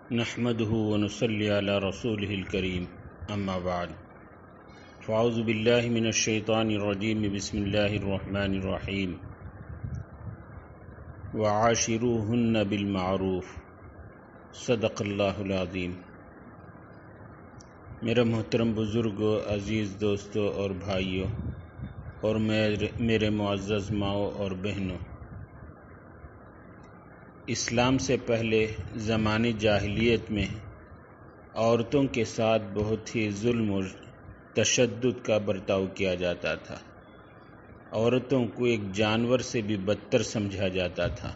نحمده ونصلي على رسوله الكريم اما بعد فاعوذ بالله من الشیطان الرجیم بسم اللہ الرحمن الرحیم وعاشروهن بالمعروف صدق اللہ العظیم۔ میرے محترم بزرگوں، عزیز دوستوں اور بھائیوں اور میرے معزز ماؤں اور بہنوں، اسلام سے پہلے زمانے جاہلیت میں عورتوں کے ساتھ بہت ہی ظلم و تشدد کا برتاؤ کیا جاتا تھا۔ عورتوں کو ایک جانور سے بھی بدتر سمجھا جاتا تھا۔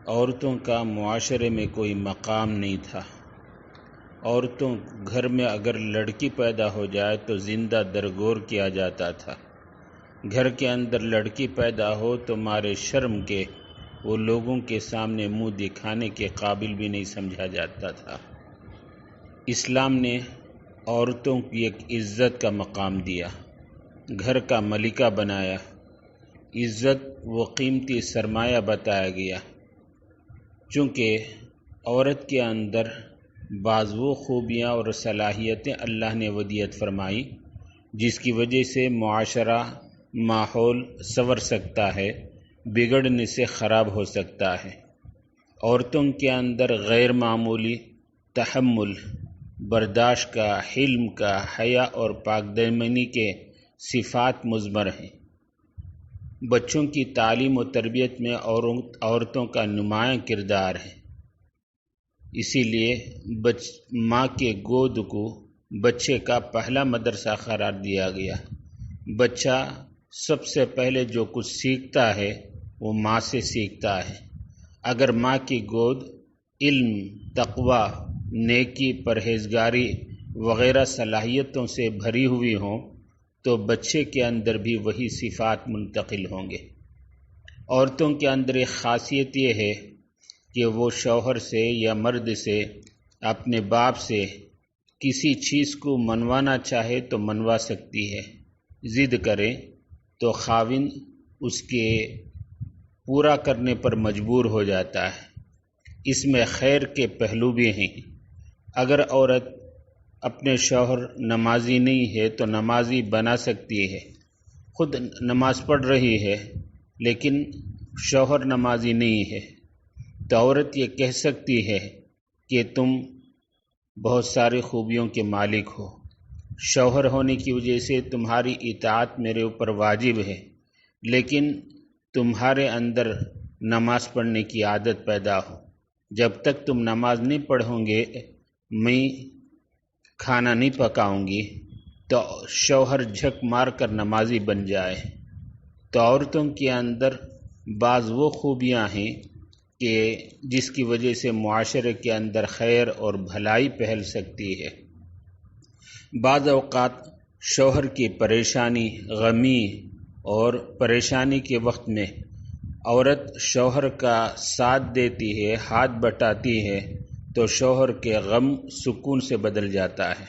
عورتوں کا معاشرے میں کوئی مقام نہیں تھا۔ عورتوں گھر میں اگر لڑکی پیدا ہو جائے تو زندہ درگور کیا جاتا تھا۔ گھر کے اندر لڑکی پیدا ہو تو مارے شرم کے وہ لوگوں کے سامنے منہ دکھانے کے قابل بھی نہیں سمجھا جاتا تھا۔ اسلام نے عورتوں کی ایک عزت کا مقام دیا، گھر کا ملکہ بنایا، عزت و قیمتی سرمایہ بتایا گیا، چونکہ عورت کے اندر بعض وہ خوبیاں اور صلاحیتیں اللہ نے ودیعت فرمائی جس کی وجہ سے معاشرہ ماحول سنور سکتا ہے، بگڑنے سے خراب ہو سکتا ہے۔ عورتوں کے اندر غیر معمولی تحمل، برداشت کا، حلم کا، حیا اور پاک دامنی کے صفات مضمر ہیں۔ بچوں کی تعلیم و تربیت میں عورتوں کا نمایاں کردار ہے۔ اسی لیے ماں کے گود کو بچے کا پہلا مدرسہ قرار دیا گیا۔ بچہ سب سے پہلے جو کچھ سیکھتا ہے وہ ماں سے سیکھتا ہے۔ اگر ماں کی گود علم، تقوی، نیکی، پرہیزگاری وغیرہ صلاحیتوں سے بھری ہوئی ہوں تو بچے کے اندر بھی وہی صفات منتقل ہوں گے۔ عورتوں کے اندر ایک خاصیت یہ ہے کہ وہ شوہر سے یا مرد سے، اپنے باپ سے کسی چیز کو منوانا چاہے تو منوا سکتی ہے۔ ضد کرے تو خاوند اس کے پورا کرنے پر مجبور ہو جاتا ہے۔ اس میں خیر کے پہلو بھی ہیں۔ اگر عورت اپنے شوہر نمازی نہیں ہے تو نمازی بنا سکتی ہے۔ خود نماز پڑھ رہی ہے لیکن شوہر نمازی نہیں ہے تو عورت یہ کہہ سکتی ہے کہ تم بہت ساری خوبیوں کے مالک ہو، شوہر ہونے کی وجہ سے تمہاری اطاعت میرے اوپر واجب ہے، لیکن تمہارے اندر نماز پڑھنے کی عادت پیدا ہو۔ جب تک تم نماز نہیں پڑھو گے میں کھانا نہیں پکاؤں گی، تو شوہر جھک مار کر نمازی بن جائے۔ تو عورتوں کے اندر بعض وہ خوبیاں ہیں کہ جس کی وجہ سے معاشرے کے اندر خیر اور بھلائی پھیل سکتی ہے۔ بعض اوقات شوہر کی پریشانی، غمی اور پریشانی کے وقت میں عورت شوہر کا ساتھ دیتی ہے، ہاتھ بٹاتی ہے تو شوہر کے غم سکون سے بدل جاتا ہے۔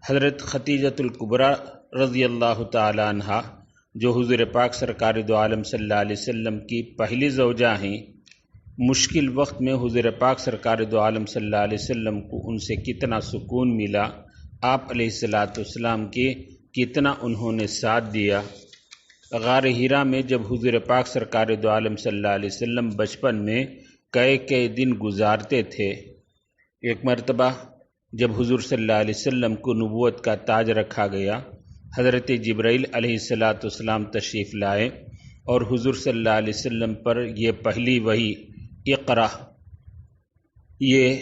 حضرت خدیجۃ الکبریٰ رضی اللہ تعالی عنہا جو حضور پاک سرکار دو عالم صلی اللہ علیہ وسلم کی پہلی زوجہ ہیں، مشکل وقت میں حضور پاک سرکار دو عالم صلی اللہ علیہ وسلم کو ان سے کتنا سکون ملا، آپ علیہ السلام کے کتنا انہوں نے ساتھ دیا۔ غار ہیرا میں جب حضور پاک سرکار دو عالم صلی اللہ علیہ وسلم بچپن میں کئی دن گزارتے تھے، ایک مرتبہ جب حضور صلی اللہ علیہ وسلم کو نبوت کا تاج رکھا گیا، حضرت جبرائیل علیہ السلام تشریف لائے اور حضور صلی اللہ علیہ وسلم پر یہ پہلی وحی اقرا، یہ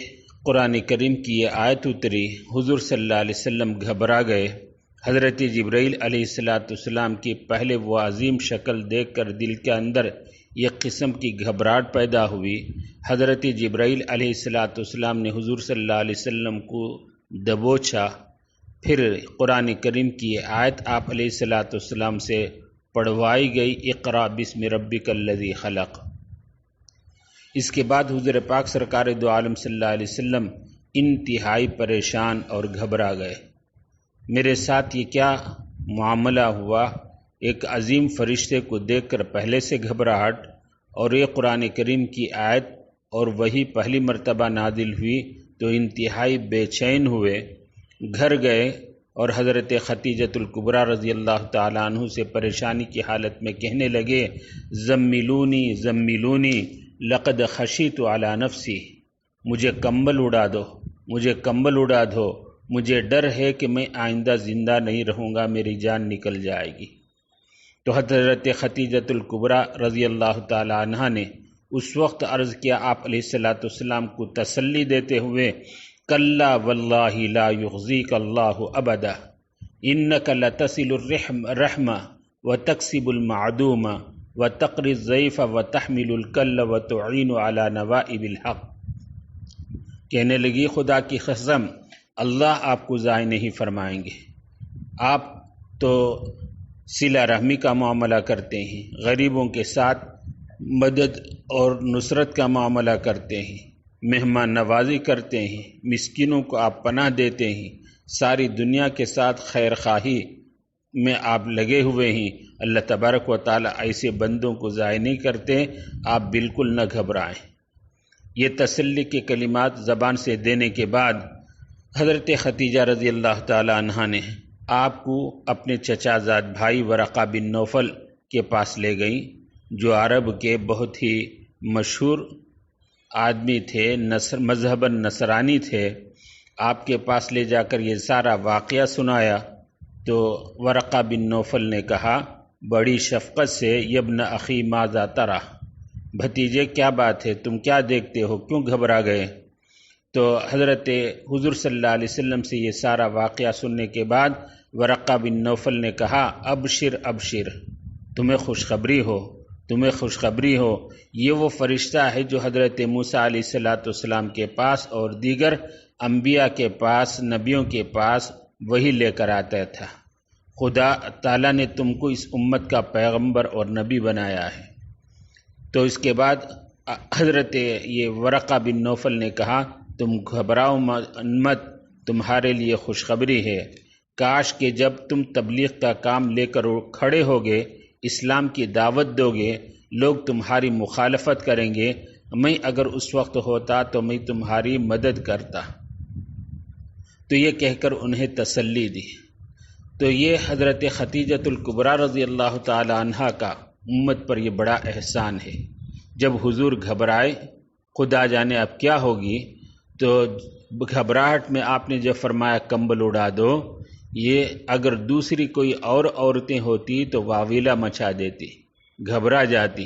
قرآن کریم کی یہ آیت اتری۔ حضور صلی اللہ علیہ وسلم گھبرا گئے۔ حضرت جبرائیل علیہ السلام کی پہلے وہ عظیم شکل دیکھ کر دل کے اندر ایک قسم کی گھبراہٹ پیدا ہوئی۔ حضرت جبرائیل علیہ السلام نے حضور صلی اللہ علیہ وسلم کو دبوچا، پھر قرآن کریم کی یہ آیت آپ علیہ السلام سے پڑھوائی گئی، اقرا بسم ربک الذی خلق۔ اس کے بعد حضور پاک سرکار دو عالم صلی اللہ علیہ وسلم انتہائی پریشان اور گھبرا گئے۔ میرے ساتھ یہ کیا معاملہ ہوا؟ ایک عظیم فرشتے کو دیکھ کر پہلے سے گھبراہٹ، اور یہ قرآن کریم کی آیت اور وہی پہلی مرتبہ نازل ہوئی تو انتہائی بے چین ہوئے، گھر گئے اور حضرت خدیجۃ الکبریٰ رضی اللہ تعالیٰ عنہ سے پریشانی کی حالت میں کہنے لگے، زملونی زملونی لقد خشیت علی نفسی، مجھے کمبل اڑا دو، مجھے کمبل اڑا دو، مجھے ڈر ہے کہ میں آئندہ زندہ نہیں رہوں گا، میری جان نکل جائے گی۔ تو حضرت خدیجۃ الکبریٰ رضی اللہ تعالیٰ عنہ نے اس وقت عرض کیا آپ علیہ الصلاۃ والسلام کو تسلی دیتے ہوئے، کلا واللہ لا یخزیک اللہ ابدا انک لتصل الرحم وتکسب المعدوم وتقری الضیف وتحمل الکل وتعین علی نوائب الحق۔ کہنے لگی خدا کی قسم اللہ آپ کو ضائع نہیں فرمائیں گے، آپ تو صلہ رحمی کا معاملہ کرتے ہیں، غریبوں کے ساتھ مدد اور نصرت کا معاملہ کرتے ہیں، مہمان نوازی کرتے ہیں، مسکینوں کو آپ پناہ دیتے ہیں، ساری دنیا کے ساتھ خیر خواہی میں آپ لگے ہوئے ہیں۔ اللہ تبارک و تعالیٰ ایسے بندوں کو ضائع نہیں کرتے، آپ بالکل نہ گھبرائیں۔ یہ تسلی کے کلمات زبان سے دینے کے بعد حضرت خدیجہ رضی اللہ تعالی عنہا نے آپ کو اپنے چچا زاد بھائی ورقہ بن نوفل کے پاس لے گئیں، جو عرب کے بہت ہی مشہور آدمی تھے، مذہباً نصرانی تھے۔ آپ کے پاس لے جا کر یہ سارا واقعہ سنایا تو ورقہ بن نوفل نے کہا بڑی شفقت سے، یبن اخی ماذا ترى، بھتیجے کیا بات ہے، تم کیا دیکھتے ہو، کیوں گھبرا گئے؟ تو حضرت حضور صلی اللہ علیہ وسلم سے یہ سارا واقعہ سننے کے بعد ورقہ بن نوفل نے کہا ابشر ابشر، تمہیں خوشخبری ہو، تمہیں خوشخبری ہو، یہ وہ فرشتہ ہے جو حضرت موسیٰ علیہ السلام کے پاس اور دیگر انبیاء کے پاس، نبیوں کے پاس وہی لے کر آتا تھا۔ خدا تعالیٰ نے تم کو اس امت کا پیغمبر اور نبی بنایا ہے۔ تو اس کے بعد حضرت یہ ورقہ بن نوفل نے کہا تم گھبراؤ مت، تمہارے لیے خوشخبری ہے، کاش کہ جب تم تبلیغ کا کام لے کر کھڑے ہوگے، اسلام کی دعوت دو گے، لوگ تمہاری مخالفت کریں گے، میں اگر اس وقت ہوتا تو میں تمہاری مدد کرتا۔ تو یہ کہہ کر انہیں تسلی دی۔ تو یہ حضرت خدیجۃ الکبریٰ رضی اللہ تعالی عنہا کا امت پر یہ بڑا احسان ہے۔ جب حضور گھبرائے خدا جانے اب کیا ہوگی، تو گھبراہٹ میں آپ نے جب فرمایا کمبل اڑا دو، یہ اگر دوسری کوئی اور عورتیں ہوتی تو واویلا مچا دیتی، گھبرا جاتی،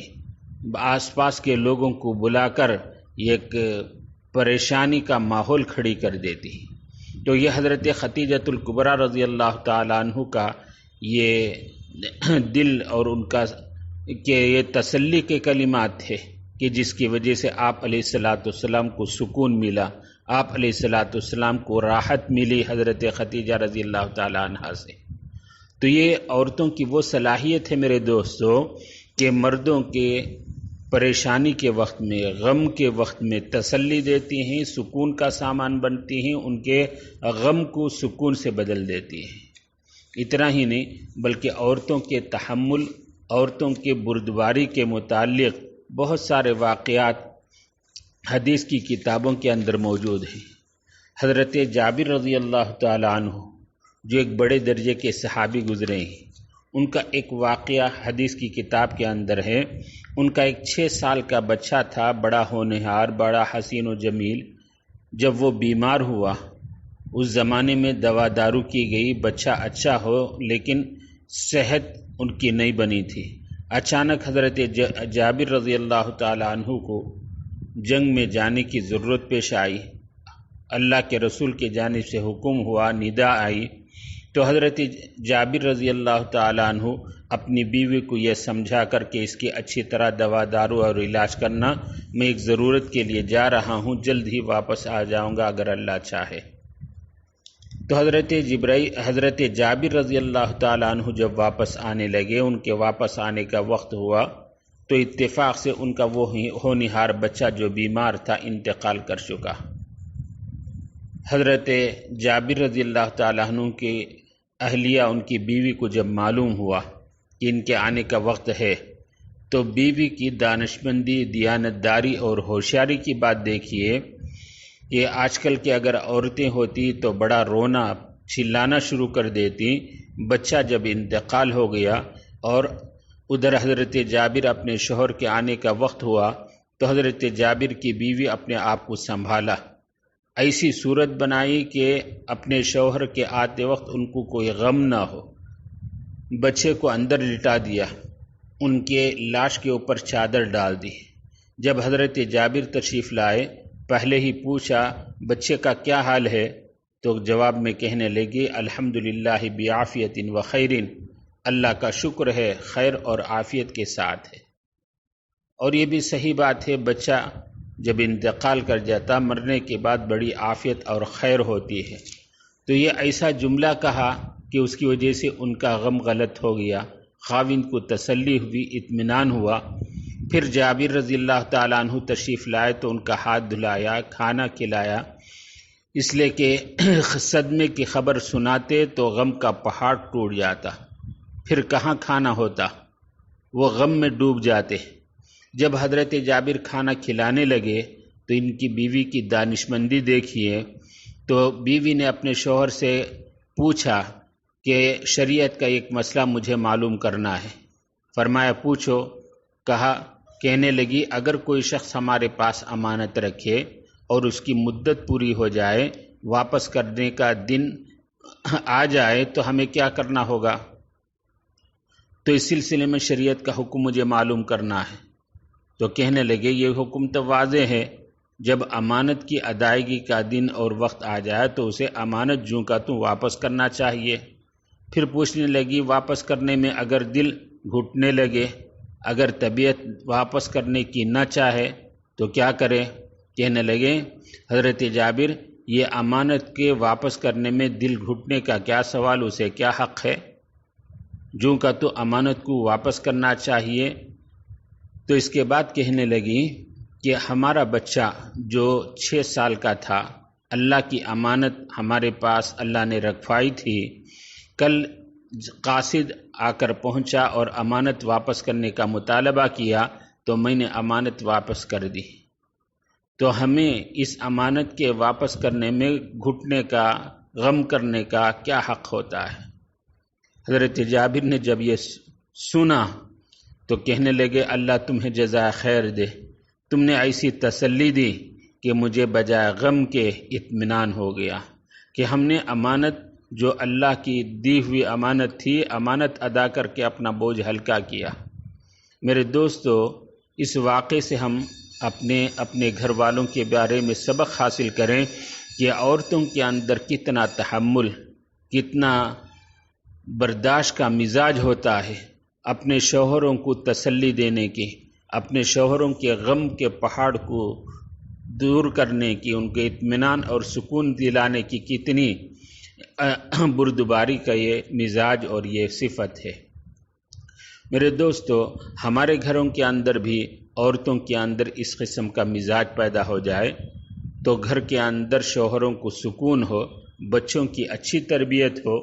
آس پاس کے لوگوں کو بلا کر ایک پریشانی کا ماحول کھڑی کر دیتی۔ تو یہ حضرت خدیجۃ الکبریٰ رضی اللہ تعالیٰ عنہ کا یہ دل اور ان کا کہ یہ تسلی کے کلمات تھے کہ جس کی وجہ سے آپ علیہ الصلاۃ والسلام کو سکون ملا، آپ علیہ الصلاۃ والسلام کو راحت ملی حضرت خدیجہ رضی اللہ تعالیٰ عنہا سے۔ تو یہ عورتوں کی وہ صلاحیت ہے میرے دوستو کہ مردوں کے پریشانی کے وقت میں، غم کے وقت میں تسلی دیتی ہیں، سکون کا سامان بنتی ہیں، ان کے غم کو سکون سے بدل دیتی ہیں۔ اتنا ہی نہیں بلکہ عورتوں کے تحمل، عورتوں کے بردباری کے متعلق بہت سارے واقعات حدیث کی کتابوں کے اندر موجود ہیں۔ حضرت جابر رضی اللہ تعالی عنہ جو ایک بڑے درجے کے صحابی گزرے ہیں، ان کا ایک واقعہ حدیث کی کتاب کے اندر ہے۔ ان کا ایک 6 سال کا بچہ تھا، بڑا ہونہار، بڑا حسین و جمیل۔ جب وہ بیمار ہوا، اس زمانے میں دوا دارو کی گئی بچہ اچھا ہو، لیکن صحت ان کی نہیں بنی تھی۔ اچانک حضرت جابر رضی اللہ تعالی عنہ کو جنگ میں جانے کی ضرورت پیش آئی۔ اللہ کے رسول کی جانب سے حکم ہوا، ندا آئی، تو حضرت جابر رضی اللہ تعالی عنہ اپنی بیوی کو یہ سمجھا کر کے اس کی اچھی طرح دوا دارو اور علاج کرنا، میں ایک ضرورت کے لیے جا رہا ہوں، جلد ہی واپس آ جاؤں گا اگر اللہ چاہے۔ تو حضرت جابر رضی اللہ تعالی عنہ جب واپس آنے لگے، ان کے واپس آنے کا وقت ہوا تو اتفاق سے ان کا وہ ہونہار بچہ جو بیمار تھا انتقال کر چکا۔ حضرت جابر رضی اللہ تعالیٰ عنہ کی اہلیہ، ان کی بیوی کو جب معلوم ہوا کہ ان کے آنے کا وقت ہے، تو بیوی کی دانشمندی، دیانتداری اور ہوشیاری کی بات دیکھیے کہ آج کل کے اگر عورتیں ہوتی تو بڑا رونا چلانا شروع کر دیتی۔ بچہ جب انتقال ہو گیا اور ادھر حضرت جابر اپنے شوہر کے آنے کا وقت ہوا تو حضرت جابر کی بیوی اپنے آپ کو سنبھالا، ایسی صورت بنائی کہ اپنے شوہر کے آتے وقت ان کو کوئی غم نہ ہو، بچے کو اندر لٹا دیا، ان کے لاش کے اوپر چادر ڈال دی۔ جب حضرت جابر تشریف لائے پہلے ہی پوچھا بچے کا کیا حال ہے، تو جواب میں کہنے لگی الحمدللہ بعافیت و خیر، اللہ کا شکر ہے خیر اور عافیت کے ساتھ ہے۔ اور یہ بھی صحیح بات ہے، بچہ جب انتقال کر جاتا مرنے کے بعد بڑی عافیت اور خیر ہوتی ہے۔ تو یہ ایسا جملہ کہا کہ اس کی وجہ سے ان کا غم غلط ہو گیا، خاوند کو تسلی ہوئی، اطمینان ہوا۔ پھر جابر رضی اللہ تعالیٰ عنہ تشریف لائے تو ان کا ہاتھ دھلایا، کھانا کھلایا، اس لیے کہ صدمے کی خبر سناتے تو غم کا پہاڑ ٹوٹ جاتا، پھر کہاں کھانا ہوتا، وہ غم میں ڈوب جاتے۔ جب حضرت جابر کھانا کھلانے لگے تو ان کی بیوی کی دانشمندی دیکھیے، تو بیوی نے اپنے شوہر سے پوچھا کہ شریعت کا ایک مسئلہ مجھے معلوم کرنا ہے۔ فرمایا پوچھو۔ کہنے لگی اگر کوئی شخص ہمارے پاس امانت رکھے اور اس کی مدت پوری ہو جائے، واپس کرنے کا دن آ جائے تو ہمیں کیا کرنا ہوگا؟ تو اس سلسلے میں شریعت کا حکم مجھے معلوم کرنا ہے۔ تو کہنے لگے یہ حکم تو واضح ہے، جب امانت کی ادائیگی کا دن اور وقت آ جائے تو اسے امانت جوں کا توں واپس کرنا چاہیے۔ پھر پوچھنے لگی واپس کرنے میں اگر دل گھٹنے لگے، اگر طبیعت واپس کرنے کی نہ چاہے تو کیا کرے؟ کہنے لگے حضرت جابر یہ امانت کے واپس کرنے میں دل گھٹنے کا کیا سوال، اسے کیا حق ہے؟ جوں کا تو امانت کو واپس کرنا چاہیے۔ تو اس کے بعد کہنے لگی کہ ہمارا بچہ جو 6 سال کا تھا، اللہ کی امانت ہمارے پاس اللہ نے رکھوائی تھی، کل قاصد آ کر پہنچا اور امانت واپس کرنے کا مطالبہ کیا تو میں نے امانت واپس کر دی، تو ہمیں اس امانت کے واپس کرنے میں گھٹنے کا، غم کرنے کا کیا حق ہوتا ہے؟ حضرت جابر نے جب یہ سنا تو کہنے لگے اللہ تمہیں جزائے خیر دے، تم نے ایسی تسلی دی کہ مجھے بجائے غم کے اطمینان ہو گیا کہ ہم نے امانت جو اللہ کی دی ہوئی امانت تھی، امانت ادا کر کے اپنا بوجھ ہلکا کیا۔ میرے دوستو، اس واقعے سے ہم اپنے گھر والوں کے بارے میں سبق حاصل کریں کہ عورتوں کے اندر کتنا تحمل، کتنا برداشت کا مزاج ہوتا ہے، اپنے شوہروں کو تسلی دینے کی، اپنے شوہروں کے غم کے پہاڑ کو دور کرنے کی، ان کے اطمینان اور سکون دلانے کی کتنی بردباری کا یہ مزاج اور یہ صفت ہے۔ میرے دوستو، ہمارے گھروں کے اندر بھی عورتوں کے اندر اس قسم کا مزاج پیدا ہو جائے تو گھر کے اندر شوہروں کو سکون ہو، بچوں کی اچھی تربیت ہو۔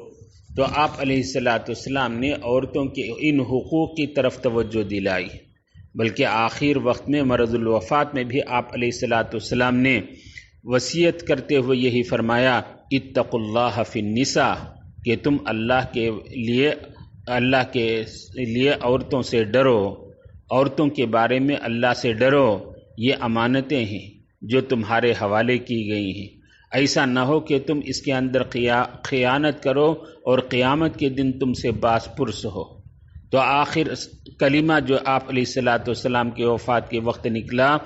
تو آپ علیہ السلام نے عورتوں کے ان حقوق کی طرف توجہ دلائی، بلکہ آخر وقت میں مرض الوفات میں بھی آپ علیہ السلام نے وصیت کرتے ہوئے یہی فرمایا اتقوا اللہ فی النساء، کہ تم اللہ کے لیے عورتوں سے ڈرو، عورتوں کے بارے میں اللہ سے ڈرو، یہ امانتیں ہیں جو تمہارے حوالے کی گئی ہیں، ایسا نہ ہو کہ تم اس کے اندر خیانت کرو اور قیامت کے دن تم سے باز پرس ہو۔ تو آخر کلمہ جو آپ علیہ السلام کے وفات کے وقت نکلا،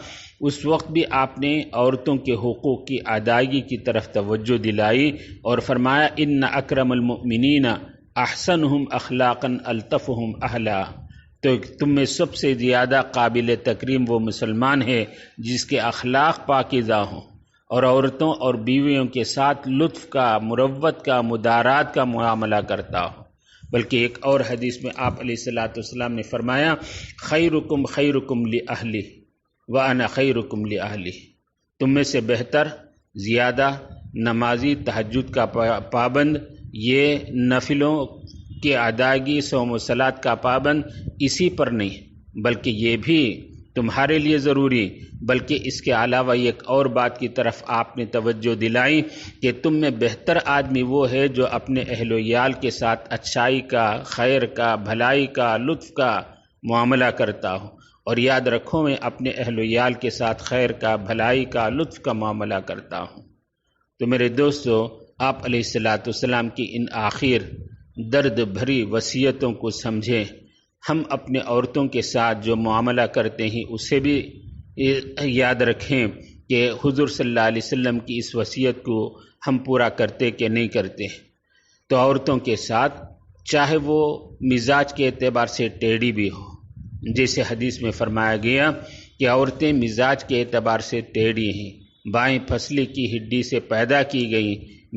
اس وقت بھی آپ نے عورتوں کے حقوق کی ادائیگی کی طرف توجہ دلائی اور فرمایا ان اکرم المؤمنین احسنہم اخلاقا الطفہم اہلا، تو تم میں سب سے زیادہ قابل تکریم وہ مسلمان ہے جس کے اخلاق پاکیزہ ہوں اور عورتوں اور بیویوں کے ساتھ لطف کا، مروت کا، مدارات کا معاملہ کرتا ہو۔ بلکہ ایک اور حدیث میں آپ علیہ السلام نے فرمایا خیرکم خیرکم لأہلہ وانا خیرکم لأہلہ، تم میں سے بہتر، زیادہ نمازی، تہجد کا پابند، یہ نفلوں کی ادائیگی، صوم و صلات کا پابند، اسی پر نہیں بلکہ یہ بھی تمہارے لیے ضروری، بلکہ اس کے علاوہ ایک اور بات کی طرف آپ نے توجہ دلائی کہ تم میں بہتر آدمی وہ ہے جو اپنے اہل و عیال کے ساتھ اچھائی کا، خیر کا، بھلائی کا، لطف کا معاملہ کرتا ہو۔ اور یاد رکھو میں اپنے اہل و عیال کے ساتھ خیر کا، بھلائی کا، لطف کا معاملہ کرتا ہوں۔ تو میرے دوستو، آپ علیہ السلام کی ان آخر درد بھری وصیتوں کو سمجھیں۔ ہم اپنے عورتوں کے ساتھ جو معاملہ کرتے ہیں اسے بھی یاد رکھیں کہ حضور صلی اللہ علیہ وسلم کی اس وصیت کو ہم پورا کرتے کہ نہیں کرتے۔ تو عورتوں کے ساتھ چاہے وہ مزاج کے اعتبار سے ٹیڑھی بھی ہو، جیسے حدیث میں فرمایا گیا کہ عورتیں مزاج کے اعتبار سے ٹیڑھی ہیں، بائیں پھسلی کی ہڈی سے پیدا کی گئی،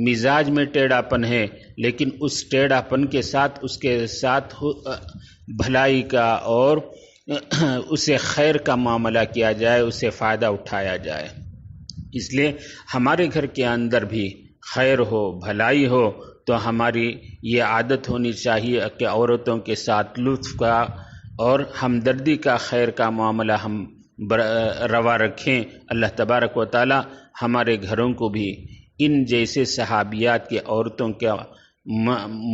مزاج میں ٹیڑھا پن ہے، لیکن اس ٹیڑھا پن کے ساتھ اس کے ساتھ بھلائی کا اور اسے خیر کا معاملہ کیا جائے، اسے فائدہ اٹھایا جائے۔ اس لیے ہمارے گھر کے اندر بھی خیر ہو، بھلائی ہو، تو ہماری یہ عادت ہونی چاہیے کہ عورتوں کے ساتھ لطف کا اور ہمدردی کا، خیر کا معاملہ ہم روا رکھیں۔ اللہ تبارک و تعالی ہمارے گھروں کو بھی ان جیسے صحابیات کے عورتوں کا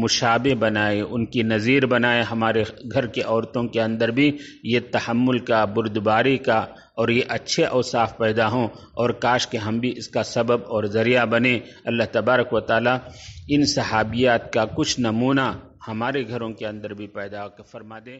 مشابہ بنائے، ان کی نظیر بنائے۔ ہمارے گھر کے عورتوں کے اندر بھی یہ تحمل کا، بردباری کا اور یہ اچھے اوصاف پیدا ہوں، اور کاش کہ ہم بھی اس کا سبب اور ذریعہ بنیں۔ اللہ تبارک و تعالی ان صحابیات کا کچھ نمونہ ہمارے گھروں کے اندر بھی پیدا فرما دے۔